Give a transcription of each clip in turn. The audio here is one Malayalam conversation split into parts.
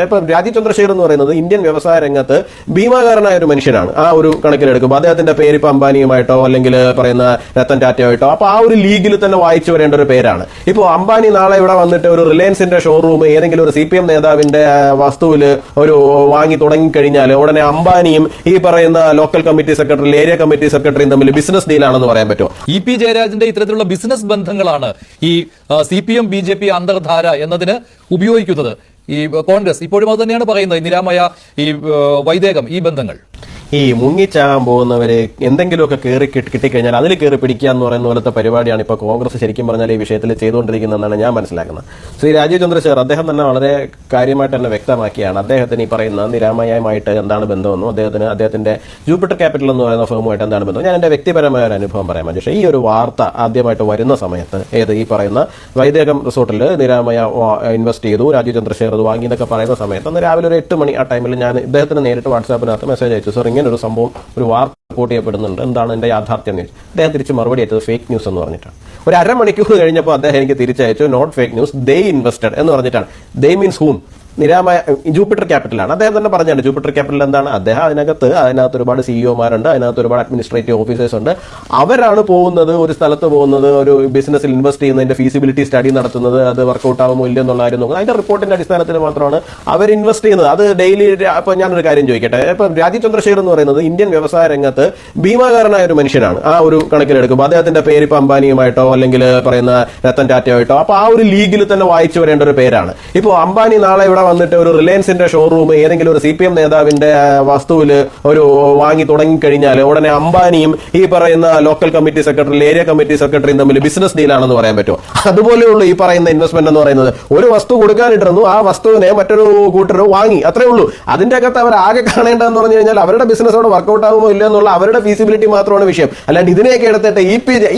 ഇപ്പം രാജീവ് ചന്ദ്രശേഖർ എന്ന് പറയുന്നത് ഇന്ത്യൻ വ്യവസായ രംഗത്ത് ഭീമാകാരനായ ഒരു മനുഷ്യനാണ്. ആ ഒരു കണക്കിലെടുക്കുമ്പോൾ അദ്ദേഹത്തിന്റെ പേര് ഇപ്പൊ അംബാനിയുമായിട്ടോ അല്ലെങ്കിൽ പറയുന്ന രത്തൻ ടാറ്റയുമായിട്ടോ അപ്പൊ ആ ഒരു ലീഗിൽ തന്നെ വായിച്ചു വരേണ്ട ഒരു പേരാണ്. ഇപ്പോൾ അംബാനി നാളെ ഇവിടെ വന്നിട്ട് ഒരു റിലയൻസിന്റെ ഷോറൂം ഏതെങ്കിലും ഒരു CPM നേതാവിന്റെ വസ്തുവിൽ ഒരു വാങ്ങി തുടങ്ങിക്കഴിഞ്ഞാൽ ഉടനെ അംബാനിയും ഈ പറയുന്ന local committee secretary area committee സെക്രട്ടറിയും തമ്മിൽ ബിസിനസ് ഡീലാണെന്ന് പറയാൻ പറ്റുമോ? EP ജയരാജന്റെ ഇത്തരത്തിലുള്ള ബിസിനസ് ബന്ധങ്ങളാണ് ഈ CPM BJP അന്തർധാര എന്നതിന് ഉപയോഗിക്കുന്നത്. ഈ കോൺഗ്രസ് ഇപ്പോഴും അത് തന്നെയാണ് പറയുന്നത്. നിരാമയ, ഈ വൈദേകം, ഈ ബന്ധങ്ങൾ ഈ മുങ്ങിച്ചാകാൻ പോകുന്നവരെ എന്തെങ്കിലുമൊക്കെ കയറി കിട്ടിക്കഴിഞ്ഞാൽ അതിൽ കയറി പിടിക്കുക എന്ന് പറയുന്ന പോലത്തെ പരിപാടിയാണ് ഇപ്പോൾ കോൺഗ്രസ് ശരിക്കും പറഞ്ഞാൽ ഈ വിഷയത്തിൽ ചെയ്തുകൊണ്ടിരിക്കുന്നതെന്നാണ് ഞാൻ മനസ്സിലാക്കുന്നത്. ശ്രീ രാജീവ് ചന്ദ്രശേഖർ അദ്ദേഹം തന്നെ വളരെ കാര്യമായിട്ട് തന്നെ വ്യക്തമാക്കിയാണ് അദ്ദേഹത്തിന് ഈ പറയുന്ന നിരാമയമായിട്ട് എന്താണ് ബന്ധമെന്നും അദ്ദേഹത്തിന്റെ ജൂപ്പിറ്റർ ക്യാപിറ്റൽ എന്ന് പറയുന്ന ഫേമുമായിട്ട് എന്താണ് ബന്ധം. ഞാൻ എന്റെ വ്യക്തിപരമായ ഒരു അനുഭവം പറയാൻ പക്ഷേ ഈ ഒരു വാർത്ത ആദ്യമായിട്ട് വരുന്ന സമയത്ത് ഈ പറയുന്ന വൈദേകം റിസോർട്ടിൽ നിരാമയ ഇൻവെസ്റ്റ് ചെയ്തു, രാജീവ് ചന്ദ്രശേഖർ അത് വാങ്ങി എന്നൊക്കെ പറയുന്ന സമയത്ത് അന്ന് രാവിലെ ഒരു 8 മണി ആ ടൈമിൽ ഞാൻ ഇദ്ദേഹത്തിന് നേരിട്ട് വാട്സാപ്പിനകത്ത് മെസ്സേജ് അയച്ചു, സർ ഇങ്ങനെ ഒരു സംഭവം ഒരു വാർത്ത റിപ്പോർട്ട് ചെയ്യപ്പെടുന്നുണ്ട്, എന്താണ് എന്റെ യാഥാർത്ഥ്യം? അദ്ദേഹം തിരിച്ച് മറുപടി അയച്ചത് ഫേക്ക് ന്യൂസ് എന്ന് പറഞ്ഞിട്ടാണ്. ഒരു അരമണിക്കൂർ കഴിഞ്ഞപ്പോൾ അദ്ദേഹം എനിക്ക് തിരിച്ചയച്ചു not fake news, they invested എന്ന് പറഞ്ഞിട്ടാണ്. They means hmm? Niramaya Jupiter ക്യാപിറ്റലാണ്. അദ്ദേഹം തന്നെ പറഞ്ഞാണ് ജൂപ്പിറ്റർ ക്യാപിറ്റൽ എന്താണ്. അദ്ദേഹം അതിനകത്ത് ഒരുപാട് CEOമാരുണ്ട്, അതിനകത്ത് ഒരുപാട് അഡ്മിനിസ്ട്രേറ്റീവ് ഓഫീസേഴ്സ് ഉണ്ട്. അവരാണ് പോകുന്നത്, ഒരു സ്ഥലത്ത് പോകുന്നത്, ഒരു ബിസിനസ്സിൽ ഇൻവെസ്റ്റ് ചെയ്യുന്നതിന്റെ ഫീസിബിലിറ്റി സ്റ്റഡി നടത്തുന്നത്, അത് വർക്കൗട്ട് ആവുമോ ഇല്ലെന്നുള്ള കാര്യം നോക്കുന്നത്. അതിന്റെ റിപ്പോർട്ടിന്റെ അടിസ്ഥാനത്തിൽ മാത്രമാണ് അവർ ഇൻവെസ്റ്റ് ചെയ്യുന്നത്. അത് ഡെയിലി. അപ്പൊ ഞാനൊരു കാര്യം ചോദിക്കട്ടെ, ഇപ്പൊ രാജീവ് ചന്ദ്രശേഖർ എന്ന് പറയുന്നത് ഇന്ത്യൻ വ്യവസായ രംഗത്ത് ഭീമാകാരനായ ഒരു മനുഷ്യനാണ്. ആ ഒരു കണക്കിലെടുക്കുമ്പോൾ അദ്ദേഹത്തിന്റെ പേര് ഇപ്പൊ അംബാനിയുമായിട്ടോ അല്ലെങ്കിൽ പറയുന്ന രത്തൻ ടാറ്റയുമായിട്ടോ അപ്പൊ ആ ഒരു ലീഗിൽ തന്നെ വായിച്ചു വരേണ്ട ഒരു പേരാണ്. ഇപ്പോൾ അംബാനി നാളെ ഇവിടെ വന്നിട്ട് ഒരു റിലയൻസിന്റെ ഷോറൂം ഏതെങ്കിലും ഒരു CPM നേതാവിന്റെ വസ്തുവിൽ ഒരു വാങ്ങി തുടങ്ങിക്കഴിഞ്ഞാൽ ഉടനെ അംബാനിയും ഈ പറയുന്ന local committee secretary area committee സെക്രട്ടറിയും തമ്മിൽ ബിസിനസ് ഡീലാണെന്ന് പറയാൻ പറ്റുമോ? അതുപോലെയുള്ള ഈ പറയുന്ന ഇൻവെസ്റ്റ്മെന്റ് എന്ന് പറയുന്നത് ഒരു വസ്തു കൊടുക്കാനിട്ടിരുന്നു, ആ വസ്തുവിനെ മറ്റൊരു കൂട്ടർ വാങ്ങി, അത്രേ ഉള്ളൂ. അതിന്റെ അകത്ത് അവർ ആകെ കാണേണ്ടതെന്ന് പറഞ്ഞു കഴിഞ്ഞാൽ അവരുടെ ബിസിനസ്സോട് വർക്കൗട്ട് ആകുമോ ഇല്ല എന്നുള്ള അവരുടെ ഫീസിബിലിറ്റി മാത്രമാണ് വിഷയം. അല്ലാണ്ട് ഇതിനെയൊക്കെ എടുത്തിട്ട്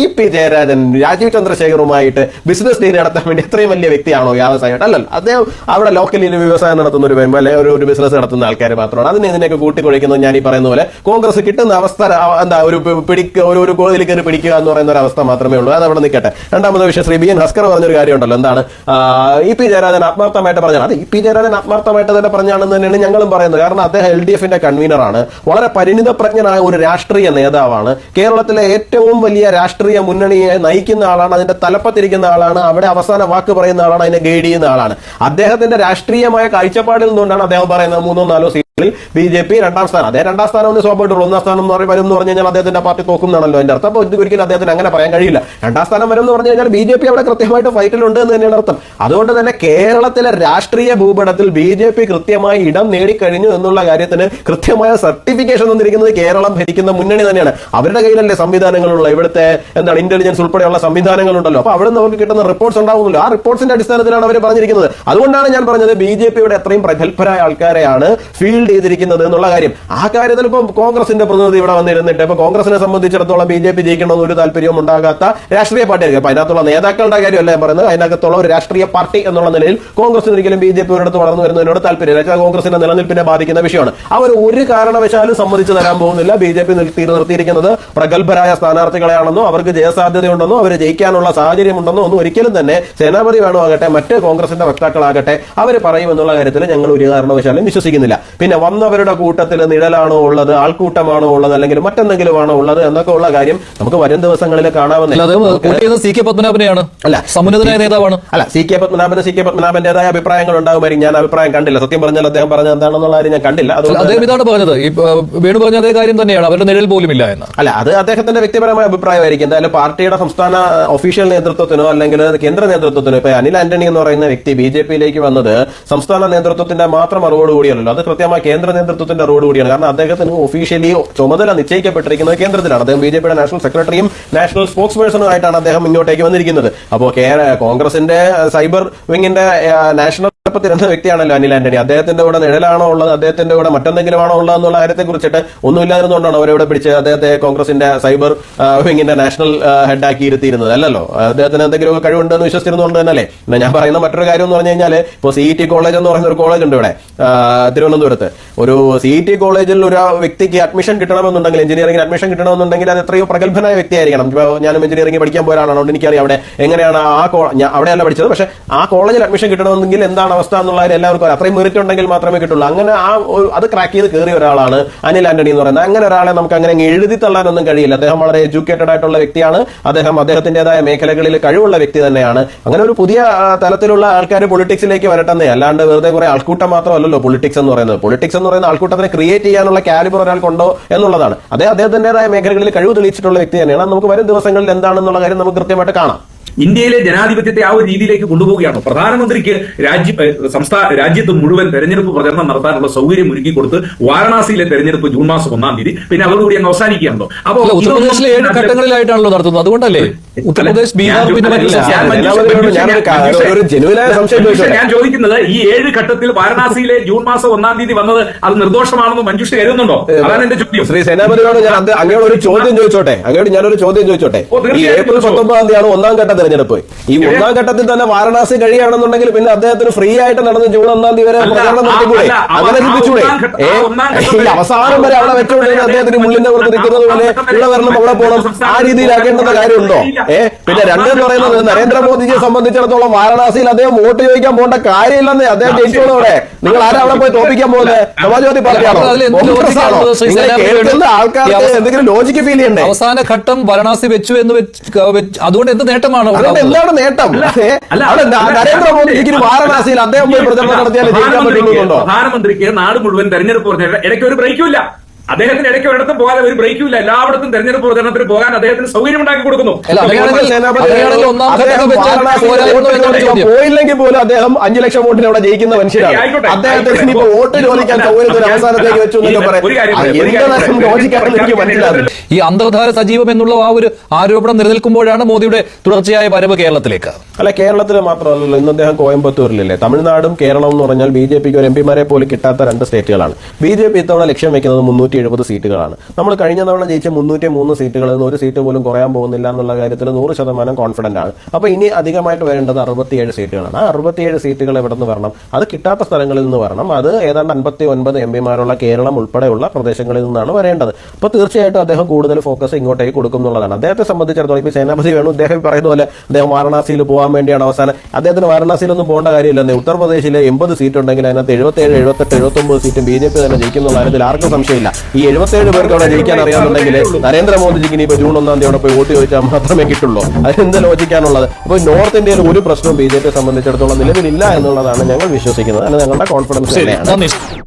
EP ജയരാജൻ രാജീവ് ചന്ദ്രശേഖറുമായിട്ട് ബിസിനസ് ഡീൽ നടത്താൻ വേണ്ടി അത്രയും വലിയ വ്യക്തിയാണോ വ്യാവസായികമായിട്ട്? അല്ലല്ലോ. അദ്ദേഹം അവിടെ ലോക്കലിൽ വ്യവസായം നടത്തുന്ന ഒരു ഒരു ബിസിനസ് നടത്തുന്ന ആൾക്കാർ മാത്രമാണ്. ഇതിനെയൊക്കെ കൂട്ടിക്കൊഴിക്കുന്നത് ഞാൻ ഈ പറയുന്ന പോലെ കോൺഗ്രസ് കിട്ടുന്ന അവസ്ഥ എന്താ ഒരു കോതിൽ കയറി പിടിക്കുക എന്ന് പറയുന്ന ഒരു അവസ്ഥ മാത്രമേ ഉള്ളൂ. അത് അവിടെ നിൽക്കട്ടെ. രണ്ടാമത്തെ വിഷയം ശ്രീ BN ഹസ്കർ പറഞ്ഞൊരു കാര്യമുണ്ടല്ലോ, എന്താണ് EP ജയരാജൻ ആത്മാർത്ഥമായിട്ട് പറഞ്ഞാണ്. അത് EP ജയരാജൻ ആത്മാർത്ഥമായിട്ട് തന്നെ പറഞ്ഞാണെന്ന് തന്നെയാണ് ഞങ്ങളും പറയുന്നത്. കാരണം അദ്ദേഹം LDFന്റെ കൺവീനറാണ്, വളരെ പരിണിത പ്രജ്ഞനായ ഒരു രാഷ്ട്രീയ നേതാവാണ്, കേരളത്തിലെ ഏറ്റവും വലിയ രാഷ്ട്രീയ മുന്നണിയെ നയിക്കുന്ന ആളാണ്, അതിന്റെ തലപ്പത്തിരിക്കുന്ന ആളാണ്, അവിടെ അവസാന വാക്ക് പറയുന്ന ആളാണ്, അതിനെ ഗൈഡ് ചെയ്യുന്ന ആളാണ്. അദ്ദേഹത്തിന്റെ രാഷ്ട്രീയമായ കാഴ്ചപ്പാടിൽ നിന്നുകൊണ്ടാണ് അദ്ദേഹം പറയുന്നത് 3-4 സീറ്റുകളിൽ BJP 2ാം സ്ഥാനം. അതേ 2ാം സ്ഥാനം സ്വാഭാവികമായിട്ടുള്ള 1ാം സ്ഥാനം വരും എന്ന് പറഞ്ഞു കഴിഞ്ഞാൽ അദ്ദേഹത്തിന്റെ പാർട്ടി തോക്കുന്നാണല്ലോ അതിന്റെ അർത്ഥം. അപ്പോൾ ഒരിക്കലും അദ്ദേഹത്തിന് അങ്ങനെ പറയാൻ കഴിയില്ല. 2ാം സ്ഥാനം വരും എന്ന് പറഞ്ഞു കഴിഞ്ഞാൽ BJP അവിടെ കൃത്യമായിട്ട് ഫൈറ്റിലുണ്ട് എന്ന് തന്നെയാണ് അർത്ഥം. അതുകൊണ്ട് തന്നെ കേരളത്തിലെ രാഷ്ട്രീയ ഭൂപടത്തിൽ BJP കൃത്യമായി ഇടം നേടിക്കഴിഞ്ഞു എന്നുള്ള കാര്യത്തിന് കൃത്യമായ സർട്ടിഫിക്കേഷൻ തന്നിരിക്കുന്നത് കേരളം ഭരിക്കുന്ന മുന്നണി തന്നെയാണ്. അവരുടെ കയ്യിലല്ലേ സംവിധാനങ്ങളുള്ള, ഇവിടുത്തെ ഇന്റലിജൻസ് ഉൾപ്പെടെയുള്ള സംവിധാനങ്ങളുണ്ടല്ലോ. അപ്പൊ അവിടെ നമുക്ക് കിട്ടുന്ന റിപ്പോർട്ട്സ് ഉണ്ടാവുമല്ലോ. ആ റിപ്പോർട്ട്സിന്റെ അടിസ്ഥാനത്തിലാണ് അവർ പറഞ്ഞിരിക്കുന്നത്. അതുകൊണ്ടാണ് ഞാൻ പറഞ്ഞത് BJPയുടെ അത്രയും പ്രഗത്ഭരായ ആൾക്കാരെയാണ് ഫീൽഡ് ചെയ്തിരിക്കുന്നത് എന്നുള്ള കാര്യം. ആ കാര്യത്തിൽ ഇപ്പം കോൺഗ്രസിന്റെ പ്രതിനിധി ഇവിടെ വന്നിരുന്നിട്ട് ഇപ്പൊ കോൺഗ്രസിനെ സംബന്ധിച്ചിടത്തോളം BJP ജയിക്കണമെന്ന് ഒരു താല്പര്യവും ഉണ്ടാകാത്ത രാഷ്ട്രീയ പാർട്ടിയായിരിക്കും. അപ്പൊ അതിനകത്തുള്ള നേതാക്കളുടെ കാര്യമല്ല ഞാൻ പറയുന്നത്. അതിനകത്തുള്ള ഒരു രാഷ്ട്രീയ പാർട്ടി എന്നുള്ള നിലയിൽ കോൺഗ്രസിന് ഒരിക്കലും BJP ഒരിടത്ത് വളർന്നു വരുന്നതിനോട് താല്പര്യമില്ല. കോൺഗ്രസിന്റെ നിലനിൽപ്പിനെ ബാധിക്കുന്ന വിഷയമാണ്. അവർ ഒരു കാരണവശാലും സമ്മതിച്ചു തരാൻ പോകുന്നില്ല. BJP നിർത്തിയിരിക്കുന്നത് പ്രഗത്ഭരായ സ്ഥാനാർത്ഥികളെയാണെന്നോ അവർക്ക് ജയസാധ്യതയുണ്ടെന്നോ അവർ ജയിക്കാനുള്ള സാഹചര്യമുണ്ടെന്നോ ഒന്നും ഒരിക്കലും തന്നെ സേനാപതി വേണോ ആകട്ടെ മറ്റ് കോൺഗ്രസിന്റെ വക്താക്കളാകട്ടെ അവർ പറയുമെന്നുള്ള കാര്യത്തിൽ ഞങ്ങൾ ഒരു കാരണവശാലും വിശ്വസിക്കുന്നില്ല. പിന്നെ വന്നവരുടെ കൂട്ടത്തിൽ നിഴലാണോ ഉള്ളത്, ആൾക്കൂട്ടമാണോ ഉള്ളത്, അല്ലെങ്കിൽ മറ്റെന്തെങ്കിലും ആണോ ഉള്ളത് എന്നൊക്കെ ഉള്ള കാര്യം നമുക്ക് വരും ദിവസങ്ങളിൽ കാണാവുന്നില്ല. CK പത്മനാഭനെയാണ്, അല്ല സമുന്നതനായ നേതാവാണ്. അല്ല CK പത്മനാഭന്റേതായ അഭിപ്രായങ്ങൾ ഉണ്ടാകുമായിരിക്കും. ഞാൻ അഭിപ്രായം കണ്ടില്ല. സത്യം പറഞ്ഞാൽ അദ്ദേഹം പറഞ്ഞത് എന്താണെന്നുള്ള കാര്യം ഞാൻ കണ്ടില്ല. അദ്ദേഹം ഇതാണ് പറഞ്ഞത്, വേണു പറഞ്ഞ അതേ കാര്യം തന്നെയാണ്, അവരുടെ നിഴൽ പോലും ഇല്ല എന്ന്. അല്ല, അത് അദ്ദേഹത്തിന്റെ വ്യക്തിപരമായ അഭിപ്രായമായിരിക്കും. എന്തായാലും പാർട്ടിയുടെ സംസ്ഥാന ഒഫീഷ്യൽ നേതൃത്വത്തിനോ അല്ലെങ്കിൽ കേന്ദ്ര നേതൃത്വത്തിനോ ഇപ്പൊ അനിൽ ആന്റണി എന്ന് പറയുന്ന വ്യക്തി BJPയിലേക്ക് വന്നത് സംസ്ഥാന നേതൃത്വത്തിന്റെ മാത്രം അറിവോടുകൂടിയല്ലോ, അത് കൃത്യമായി കേന്ദ്ര നേതൃത്വത്തിന്റെ അറിവോടുകൂടിയാണ്. കാരണം അദ്ദേഹത്തിന് ഒഫീഷ്യലി ചുമതല നിശ്ചയിക്കപ്പെട്ടിരിക്കുന്നത് കേന്ദ്രത്തിലാണ്. അദ്ദേഹം BJPയുടെ നാഷണൽ സെക്രട്ടറിയും നാഷണൽ സ്പോക്സ് പേഴ്സണും ആയിട്ടാണ് അദ്ദേഹം ഇങ്ങോട്ടേക്ക് വന്നിരിക്കുന്നത്. അപ്പോൾ കോൺഗ്രസിന്റെ സൈബർ വിങ്ങിന്റെ നാഷണൽ തരുന്ന വ്യക്തിയാണല്ലോ അനിൽ ആന്റണി. അദ്ദേഹത്തിന്റെ കൂടെ നിഴലാണോ ഉള്ളത്, അദ്ദേഹത്തിന്റെ കൂടെ മറ്റെന്തെങ്കിലും ആണോ ഉള്ളത് എന്നുള്ള കാര്യത്തെ കുറിച്ചിട്ട് ഒന്നുമില്ലായിരുന്നുകൊണ്ടാണ് അവരവിടെ പിടിച്ച് അദ്ദേഹത്തെ കോൺഗ്രസിന്റെ സൈബർ വിങ്ങിന്റെ നാഷണൽ ഹെഡാക്കി ഇരുത്തിയിരുന്നത് അല്ലല്ലോ. അദ്ദേഹത്തിന് എന്തെങ്കിലും കഴിവുണ്ടെന്ന് വിശ്വസിച്ചിരുന്നുകൊണ്ട് തന്നെയല്ലേ. ഞാൻ പറയുന്ന മറ്റൊരു കാര്യം എന്ന് പറഞ്ഞു കഴിഞ്ഞാൽ ഇപ്പോൾ CET കോളേജ് എന്ന് പറയുന്ന ഒരു കോളേജ് ഉണ്ട് ഇവിടെ തിരുവനന്തപുരത്ത്. ഒരു CET കോളേജിൽ ഒരു വ്യക്തിക്ക് അഡ്മിഷൻ കിട്ടണമെന്നുണ്ടെങ്കിൽ, എഞ്ചിനീയറിംഗിന് അഡ്മിഷൻ കിട്ടണമെന്നുണ്ടെങ്കിൽ അത് എത്രയോ പ്രഗത്ഭനായ വ്യക്തിയായിരിക്കണം. ഇപ്പോൾ ഞാനും എഞ്ചിനീയറിംഗ് പഠിക്കാൻ പോയ ആളാണ്, എനിക്കറിയാം അവിടെ എങ്ങനെയാണ് അവിടെയല്ല പഠിച്ചത്. പക്ഷേ ആ കോളേജിൽ അഡ്മിഷൻ കിട്ടണമെങ്കിൽ എന്താണ് അവസ്ഥ അവസ്ഥ എന്നുള്ള കാര്യം എല്ലാവർക്കും അറിയാം. അത്രയും മെറിറ്റ് ഉണ്ടെങ്കിൽ മാത്രമേ കിട്ടുള്ളൂ. അങ്ങനെ അത് ക്രാക്ക് ചെയ്ത് കയറിയ ഒരാളാണ് അനിൽ ആന്റണി എന്ന് പറയുന്നത്. അങ്ങനെ ഒരാളെ നമുക്ക് അങ്ങനെ എഴുതി തള്ളാനൊന്നും കഴിയില്ല. അദ്ദേഹം വളരെ എഡ്യൂക്കേറ്റഡ് ആയിട്ടുള്ള വ്യക്തിയാണ്. അദ്ദേഹത്തിന്റേതായ മേഖലകളിൽ കഴിവുള്ള വ്യക്തി തന്നെയാണ്. അങ്ങനെ ഒരു പുതിയ തലത്തിലുള്ള ആൾക്കാർ പൊളിറ്റിക്സിലേക്ക് വരട്ടെന്നേ, അല്ലാണ്ട് വെറുതെ കുറെ ആൾക്കൂട്ടം മാത്രമല്ലല്ലോ പൊളിറ്റിക്സ് എന്ന് പറയുന്നത്. പൊളിറ്റിക്സ് എന്ന് പറയുന്ന ആൾക്കൂട്ടത്തിനെ ക്രിയേറ്റ് ചെയ്യാനുള്ള കാലിബർ ഒരാൾക്കുണ്ടോ എന്നുള്ളതാണ്. അദ്ദേഹത്തിന്റേതായ മേഖലകളിൽ കഴിവ് തെളിയിച്ചിട്ടുള്ള വ്യക്തി തന്നെയാണ്. അത് നമുക്ക് വരും ദിവസങ്ങളിൽ എന്താണെന്നുള്ള കാര്യം നമുക്ക് കൃത്യമായിട്ട് കാണാം. ഇന്ത്യയിലെ ജനാധിപത്യത്തെ ആ ഒരു രീതിയിലേക്ക് കൊണ്ടുപോവുകയാണ്. പ്രധാനമന്ത്രിക്ക് രാജ്യത്ത് മുഴുവൻ തെരഞ്ഞെടുപ്പ് പ്രചരണം നടത്താനുള്ള സൗകര്യം ഒരുക്കി കൊടുത്ത് വാരണാസിയിലെ തെരഞ്ഞെടുപ്പ് ജൂൺ മാസം 1-ാം തീയതി, പിന്നെ അതോടുകൂടി അങ്ങ് അവസാനിക്കുകയാണല്ലോ. അപ്പോൾ ഉത്തർപ്രദേശിലെ 7 ഘട്ടങ്ങളിലായിട്ടാണല്ലോ നടത്തുന്നത്. അതുകൊണ്ടല്ലേ ഉത്തർപ്രദേശ്, ബീഹാർ, ഞാൻ ചോദിക്കുന്നത്, ഈ 7 ഘട്ടത്തിൽ വാരണാസിയിലെ ജൂൺ മാസം 1-ാം തീയതി വന്നത് അത് നിർദോഷമാണെന്ന് മഞ്ജുഷ കരുതുന്നുണ്ടോ? അതാണ് എന്റെ ചോദ്യം. ശ്രീ സേനാപതിയോട് ഞാൻ അങ്ങോട്ട് ഒരു ചോദ്യം ചോദിച്ചോട്ടെ. ഞാനൊരു ചോദ്യം ചോദിച്ചോട്ടെ. ഈ ഏപ്രിൽ 19-ാം തീയതിയാണ് 1-ാം ഘട്ട തെരഞ്ഞെടുപ്പ്. ഈ 1-ാം ഘട്ടത്തിൽ തന്നെ വാരണാസി കഴിയുകയാണെന്നുണ്ടെങ്കിൽ പിന്നെ അദ്ദേഹത്തിന് ഫ്രീ ആയിട്ട് നടന്ന് ജൂൺ 1-ാം തീയതി വരെ പ്രചരണം നടത്തിക്കൂടെ? അങ്ങനെ ചിന്തിച്ചൂടെ? ഈ അവസാനം വരെ അവിടെ വെച്ചുകൊണ്ടിരുന്ന അദ്ദേഹത്തിന് മുള്ളിന്റെ പുറത്ത് നിൽക്കുന്നത് പോലെ ഇവിടെ വരണം അവിടെ പോകണം, ആ രീതിയിലാക്കേണ്ടുന്ന കാര്യമുണ്ടോ? പിന്നെ രണ്ടെന്ന് പറയുന്നത്, നരേന്ദ്രമോദിജിയെ സംബന്ധിച്ചിടത്തോളം വാരണാസിയിൽ അദ്ദേഹം വോട്ട് ചോദിക്കാൻ പോകേണ്ട കാര്യമില്ലെന്ന്. അദ്ദേഹം ജയിച്ചോളൂടെ. നിങ്ങൾ ആരാ അവിടെ പോയി തോപ്പിക്കാൻ പോകുന്നത്? സമാജ്വാദി പാർട്ടിയാണോ? കോൺഗ്രസ് ആണോ? കേൾക്കുന്ന ആൾക്കാർക്ക് എന്തെങ്കിലും ലോജിക്ക് ഫീൽ ചെയ്യണ്ടേ? അവസാന ഘട്ടം വാരണാസി വെച്ചു എന്ന് അതുകൊണ്ട് എന്ത് നേട്ടമാണ്? എന്താണ് നേട്ടം? നരേന്ദ്രമോദിക്ക് വാരണാസിയിൽ അദ്ദേഹം പോയി പ്രചരണം നടത്തിയാൽ ജയിക്കാൻ പറ്റുന്നുണ്ടോ? പ്രധാനമന്ത്രിക്ക് നാട് മുഴുവൻ തെരഞ്ഞെടുപ്പ് ഇടയ്ക്ക് ഒരു ബ്രേക്കും ഇല്ല. അദ്ദേഹത്തിന് ഇടയ്ക്ക് ഒരിടത്തും പോകാതെ ഒരു ബ്രേക്കും ഇല്ല. എല്ലായിടത്തും തെരഞ്ഞെടുപ്പ് പ്രചരണത്തിന് പോകാൻ അദ്ദേഹത്തിന് സൗകര്യം ഉണ്ടാക്കി കൊടുക്കുന്നു. പോയില്ലെങ്കിൽ പോലും അദ്ദേഹം 5 ലക്ഷം വോട്ടിന് അവിടെ ജയിക്കുന്ന മനുഷ്യരാണ്. അദ്ദേഹത്തിന് ഇപ്പൊ വോട്ട് ചോദിക്കാൻ സൗകര്യത്തിന് അവസാനത്തേക്ക് വെച്ചു എനിക്ക് മനസ്സിലാകും. ഈ അന്തർധാര സജീവം എന്നുള്ള ആ ഒരു ആരോപണം നിലനിൽക്കുമ്പോഴാണ് മോദിയുടെ തുടർച്ചയായ വരവ് കേരളത്തിലേക്ക്. അല്ല, കേരളത്തിൽ മാത്രമല്ലല്ലോ. ഇന്ന് അദ്ദേഹം കോയമ്പത്തൂരിലല്ലേ. തമിഴ്നാടും കേരളവും എന്ന് പറഞ്ഞാൽ BJPക്ക് ഒരു MP-മാരെ പോലും കിട്ടാത്ത 2 സ്റ്റേറ്റുകളാണ്. BJP ഇത്തവണ ലക്ഷ്യം വെക്കുന്നത് 370 സീറ്റുകളാണ്. നമ്മൾ കഴിഞ്ഞ തവണ ജയിച്ച 303 സീറ്റുകളിൽ നിന്ന് ഒരു സീറ്റ് പോലും കുറയാൻ പോകുന്നില്ല എന്നുള്ള കാര്യത്തിൽ 100% കോൺഫിഡന്റ് ആണ്. അപ്പൊ ഇനി അധികമായിട്ട് വരേണ്ടത് 67 സീറ്റുകളാണ്. ആ 67 സീറ്റുകൾ എവിടെ നിന്ന് വരണം? അത് കിട്ടാത്ത സ്ഥലങ്ങളിൽ നിന്ന് വരണം. അത് ഏതാണ്ട് 59 MP-മാരുള്ള കേരളം ഉൾപ്പെടെയുള്ള പ്രദേശങ്ങളിൽ നിന്നാണ് വരേണ്ടത്. അപ്പൊ തീർച്ചയായിട്ടും അദ്ദേഹം കൂടുതൽ ഫോക്കസ് ഇങ്ങോട്ടേക്ക് കൊടുക്കും എന്നുള്ളതാണ്. അദ്ദേഹത്തെ സംബന്ധിച്ചിടത്തോളം ഇപ്പൊ സേനാപതി വേണു അദ്ദേഹം പറയുന്ന പോലെ അദ്ദേഹം വാരണാസിയിൽ പോകാൻ വേണ്ടിയാണ് അവസാനം. അദ്ദേഹത്തിന് വാരണാസിയിലൊന്നും പോകേണ്ട കാര്യമില്ലെന്ന്. ഉത്തർപ്രദേശിലെ 80 സീറ്റ് ഉണ്ടെങ്കിൽ അതിനകത്ത് 77, 78, 79 സീറ്റും BJP തന്നെ ജയിക്കുന്നുള്ള കാര്യത്തിൽ ആർക്കും സംശയമില്ല. ഈ 77 പേർക്ക് അവിടെ ജയിക്കാൻ അറിയാമെന്നുണ്ടെങ്കിൽ നരേന്ദ്രമോദിജിക്ക് ഇനി ഇപ്പൊ ജൂൺ 1-ാം തീയതി അവിടെ പോയി വോട്ട് ചോദിച്ചാൽ മാത്രമേ കിട്ടുള്ളൂ. അതിനെന്ത് ലോജിക്കാനുള്ളത്? അപ്പൊ നോർത്ത് ഇന്ത്യയിൽ ഒരു പ്രശ്നവും BJPയെ സംബന്ധിച്ചിടത്തോളം നിലവിലില്ല എന്നുള്ളതാണ് ഞങ്ങൾ വിശ്വസിക്കുന്നത്. അത് ഞങ്ങളുടെ കോൺഫിഡൻസ് തന്നെയാണ്.